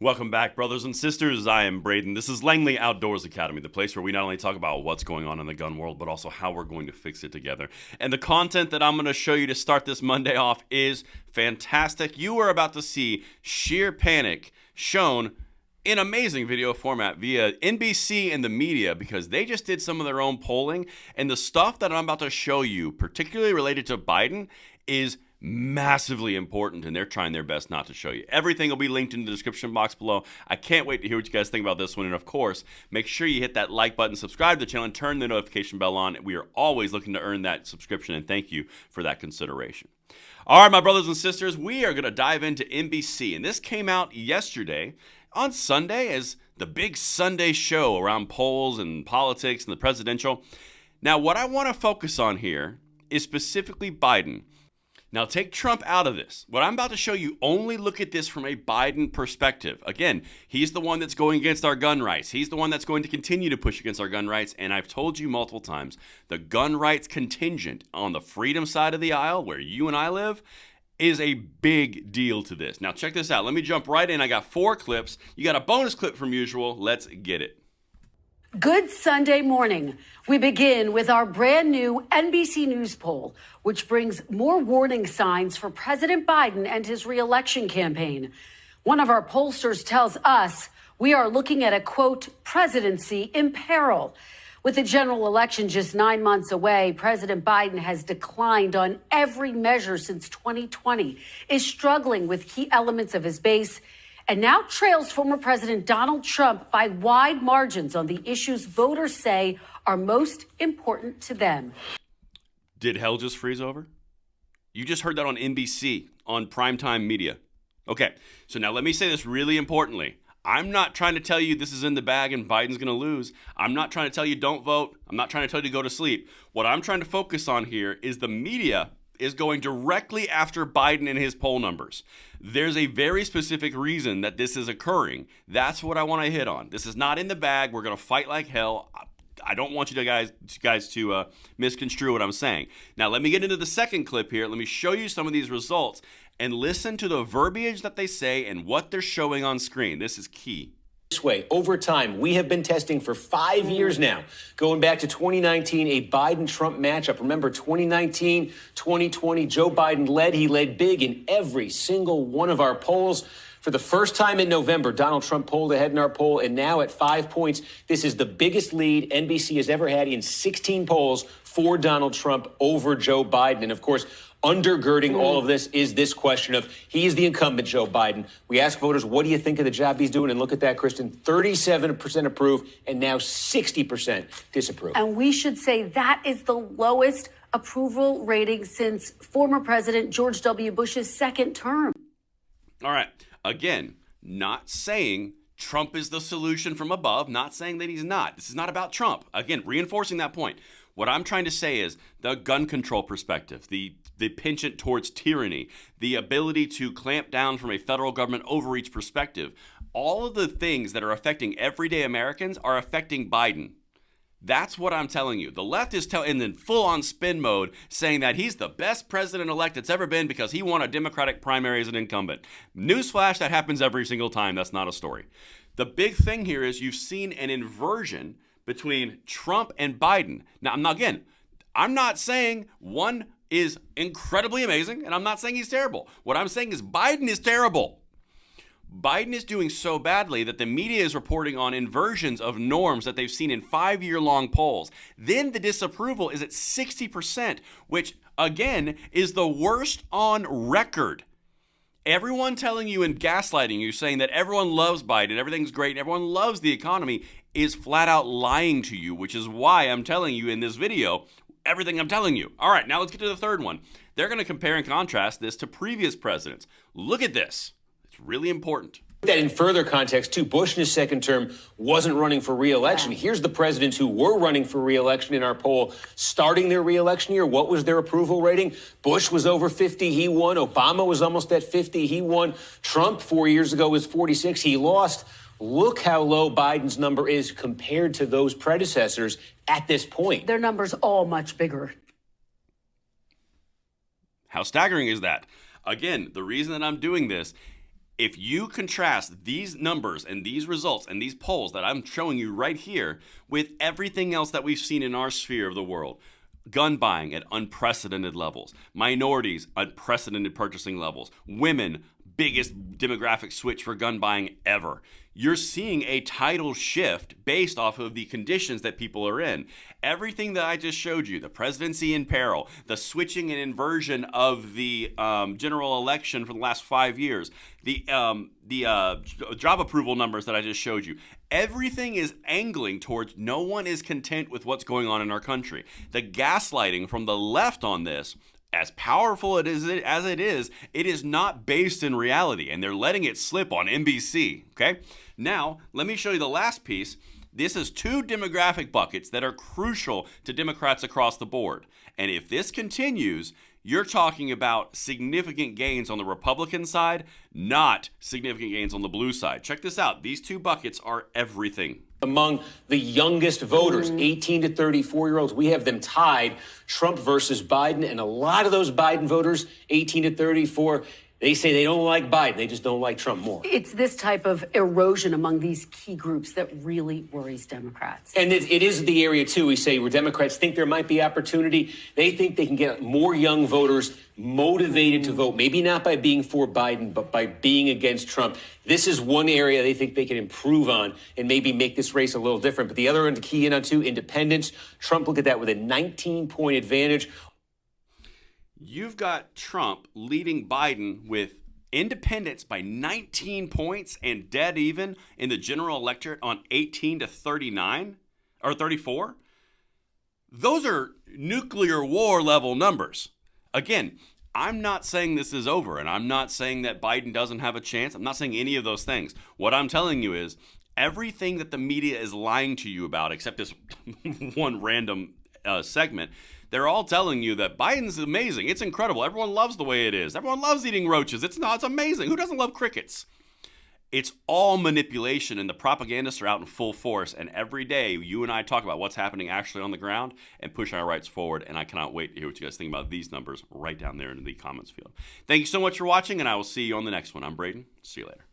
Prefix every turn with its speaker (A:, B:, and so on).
A: Welcome back, brothers and sisters. I am Braden. This is Langley Outdoors Academy, the place where we not only talk about what's going on in the gun world, but also how we're going to fix it together. And the content that I'm going to show you to start this Monday off is fantastic. You are about to see sheer panic shown in amazing video format via NBC and the media, because they just did some of their own polling, and the stuff that I'm about to show you, particularly related to Biden, is massively important, and they're trying their best not to show you. Everything will be linked in the description box below. I can't wait to hear what you guys think about this one, and of course, make sure you hit that like button, subscribe to the channel, and turn the notification bell on. We are always looking to earn that subscription, and thank you for that consideration. All right, my brothers and sisters, we are going to dive into NBC, and this came out yesterday on Sunday as the big Sunday show around polls and politics and the presidential. Now, what I want to focus on here is specifically Biden. Now, take Trump out of this. What I'm about to show you, only look at this from a Biden perspective. Again, he's the one that's going against our gun rights. He's the one that's going to continue to push against our gun rights. And I've told you multiple times, the gun rights contingent on the freedom side of the aisle, where you and I live, is a big deal to this. Now, check this out. Let me jump right in. I got 4 clips. You got a bonus clip from usual. Let's get it.
B: Good Sunday morning. We begin with our brand new NBC News poll, which brings more warning signs for President Biden and his reelection campaign. One of our pollsters tells us we are looking at a, quote, presidency in peril. With the general election just 9 months away, President Biden has declined on every measure since 2020, is struggling with key elements of his base, and now trails former President Donald Trump by wide margins on the issues voters say are most important to them.
A: Did hell just freeze over? You just heard that on NBC, on primetime media. Okay, so now let me say this really importantly. I'm not trying to tell you this is in the bag and Biden's going to lose. I'm not trying to tell you don't vote. I'm not trying to tell you to go to sleep. What I'm trying to focus on here is the media is going directly after Biden and his poll numbers. There's a very specific reason that this is occurring. That's what I want to hit on. This is not in the bag. We're going to fight like hell. I don't want you guys to misconstrue what I'm saying. Now, let me get into the second clip here. Let me show you some of these results and listen to the verbiage that they say and what they're showing on screen. This is key.
C: This way, over time, we have been testing for 5 years now, going back to 2019, a Biden-Trump matchup. Remember, 2019, 2020, Joe Biden led. He led big in every single one of our polls. For the first time in November, Donald Trump pulled ahead in our poll, and now at 5 points, this is the biggest lead NBC has ever had in 16 polls for Donald Trump over Joe Biden. And, of course, undergirding all of this is this question of he is the incumbent, Joe Biden. We ask voters, what do you think of the job he's doing? And look at that, Kristen, 37% approve and now 60% disapprove.
B: And we should say that is the lowest approval rating since former President George W. Bush's second term.
A: All right. Again, not saying Trump is the solution from above, not saying that he's not. This is not about Trump. Again, reinforcing that point. What I'm trying to say is the gun control perspective, the penchant towards tyranny, the ability to clamp down from a federal government overreach perspective, all of the things that are affecting everyday Americans are affecting Biden. That's what I'm telling you. The left is in the full-on spin mode, saying that he's the best president-elect that's ever been because he won a Democratic primary as an incumbent. Newsflash, that happens every single time. That's not a story. The big thing here is you've seen an inversion between Trump and Biden. Now, I'm not saying one is incredibly amazing, and I'm not saying he's terrible. What I'm saying is Biden is terrible. Biden is doing so badly that the media is reporting on inversions of norms that they've seen in 5-year-long polls. Then the disapproval is at 60%, which, again, is the worst on record. Everyone telling you and gaslighting you, saying that everyone loves Biden, everything's great, and everyone loves the economy, is flat out lying to you, which is why I'm telling you in this video everything I'm telling you. All right, now let's get to the third one. They're going to compare and contrast this to previous presidents. Look at this. It's really important.
C: That in further context, too, Bush in his second term wasn't running for re-election. Here's the presidents who were running for re-election in our poll starting their re-election year. What was their approval rating? Bush was over 50. He won. Obama was almost at 50. He won. Trump 4 years ago was 46. He lost. Look how low Biden's number is compared to those predecessors at this point.
B: Their number's all much bigger.
A: How staggering is that? Again, the reason that I'm doing this, If you contrast these numbers and these results and these polls that I'm showing you right here with everything else that we've seen in our sphere of the world, gun buying at unprecedented levels, minorities, unprecedented purchasing levels, women, biggest demographic switch for gun buying ever. You're seeing a tidal shift based off of the conditions that people are in. Everything that I just showed you, the presidency in peril, the switching and inversion of the general election for the last 5 years, the job approval numbers that I just showed you, everything is angling towards no one is content with what's going on in our country. The gaslighting from the left on this, as powerful as it is not based in reality, and they're letting it slip on NBC, okay? Now, let me show you the last piece. This is 2 demographic buckets that are crucial to Democrats across the board. And if this continues, you're talking about significant gains on the Republican side, not significant gains on the blue side. Check this out. These 2 buckets are everything.
C: Among the youngest voters, 18 to 34-year-olds, we have them tied, Trump versus Biden. And a lot of those Biden voters, 18 to 34, they say they don't like Biden. They just don't like Trump more.
B: It's this type of erosion among these key groups that really worries Democrats.
C: And it is the area, too, we say, where Democrats think there might be opportunity. They think they can get more young voters motivated to vote, maybe not by being for Biden, but by being against Trump. This is one area they think they can improve on and maybe make this race a little different. But the other one to key in on, too, independents. Trump looked at that with a 19-point advantage.
A: You've got Trump leading Biden with independents by 19 points and dead even in the general electorate on 18 to 39 or 34. Those are nuclear war level numbers. Again, I'm not saying this is over, and I'm not saying that Biden doesn't have a chance. I'm not saying any of those things. What I'm telling you is everything that the media is lying to you about, except this one random segment, they're all telling you that Biden's amazing. It's incredible. Everyone loves the way it is. Everyone loves eating roaches. It's amazing. Who doesn't love crickets? It's all manipulation, and the propagandists are out in full force. And every day, you and I talk about what's happening actually on the ground and push our rights forward. And I cannot wait to hear what you guys think about these numbers right down there in the comments field. Thank you so much for watching, and I will see you on the next one. I'm Braden. See you later.